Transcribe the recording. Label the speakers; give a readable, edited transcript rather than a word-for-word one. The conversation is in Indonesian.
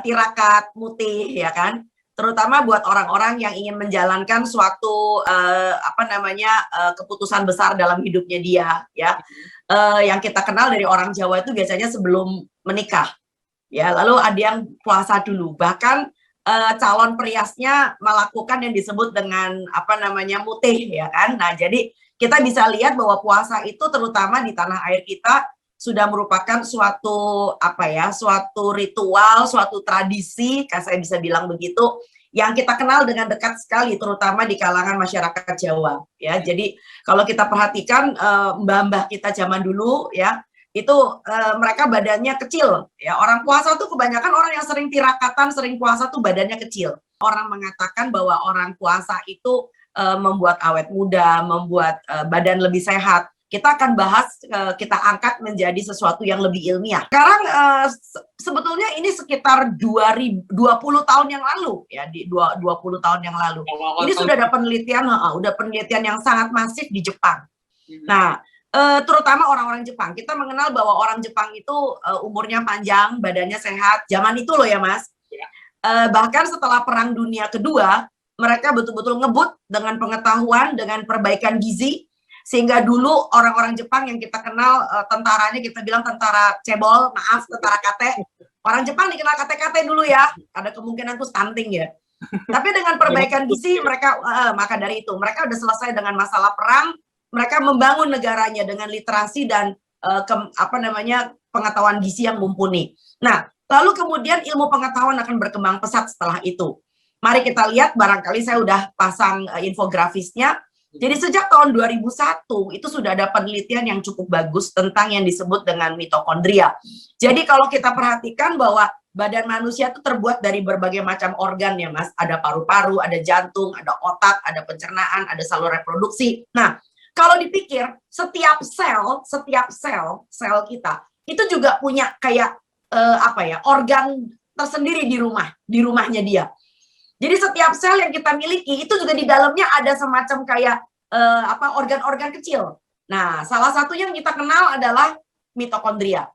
Speaker 1: tirakat mutih ya kan, terutama buat orang-orang yang ingin menjalankan suatu keputusan besar dalam hidupnya dia ya. Yang kita kenal dari orang Jawa itu biasanya sebelum menikah ya, lalu ada yang puasa dulu, bahkan calon periasnya melakukan yang disebut dengan mutih ya kan. Nah, jadi kita bisa lihat bahwa puasa itu terutama di tanah air kita sudah merupakan suatu suatu ritual, suatu tradisi, saya bisa bilang begitu, yang kita kenal dengan dekat sekali, terutama di kalangan masyarakat Jawa. Ya, jadi kalau kita perhatikan mbah-mbah kita zaman dulu, ya, itu mereka badannya kecil. Ya, orang puasa tuh kebanyakan orang yang sering tirakatan, sering puasa tuh badannya kecil. Orang mengatakan bahwa orang puasa itu membuat awet muda, membuat badan lebih sehat. Kita akan bahas, kita angkat menjadi sesuatu yang lebih ilmiah. Sekarang sebetulnya ini sekitar 20 tahun yang lalu ya, di 20 tahun yang lalu. Ini sudah ada penelitian, penelitian yang sangat masif di Jepang. Nah, terutama orang-orang Jepang. Kita mengenal bahwa orang Jepang itu umurnya panjang, badannya sehat. Zaman itu loh ya, Mas. Bahkan setelah Perang Dunia Kedua, mereka betul-betul ngebut dengan pengetahuan, dengan perbaikan gizi. Sehingga dulu orang-orang Jepang yang kita kenal tentaranya, kita bilang tentara cebol, maaf, tentara kate. Orang Jepang dikenal kate-kate dulu ya, ada kemungkinan tuh stunting ya. Tapi dengan perbaikan gizi mereka, maka dari itu mereka udah selesai dengan masalah perang, mereka membangun negaranya dengan literasi dan pengetahuan gizi yang mumpuni. Nah, lalu kemudian ilmu pengetahuan akan berkembang pesat setelah itu. Mari kita lihat, barangkali saya udah pasang infografisnya. Jadi sejak tahun 2001 itu sudah ada penelitian yang cukup bagus tentang yang disebut dengan mitokondria. Jadi kalau kita perhatikan bahwa badan manusia itu terbuat dari berbagai macam organ ya Mas. Ada paru-paru, ada jantung, ada otak, ada pencernaan, ada saluran reproduksi. Nah, kalau dipikir setiap sel kita itu juga punya kayak organ tersendiri di rumahnya dia. Jadi setiap sel yang kita miliki itu juga di dalamnya ada semacam kayak organ-organ kecil. Nah, salah satu yang kita kenal adalah mitokondria.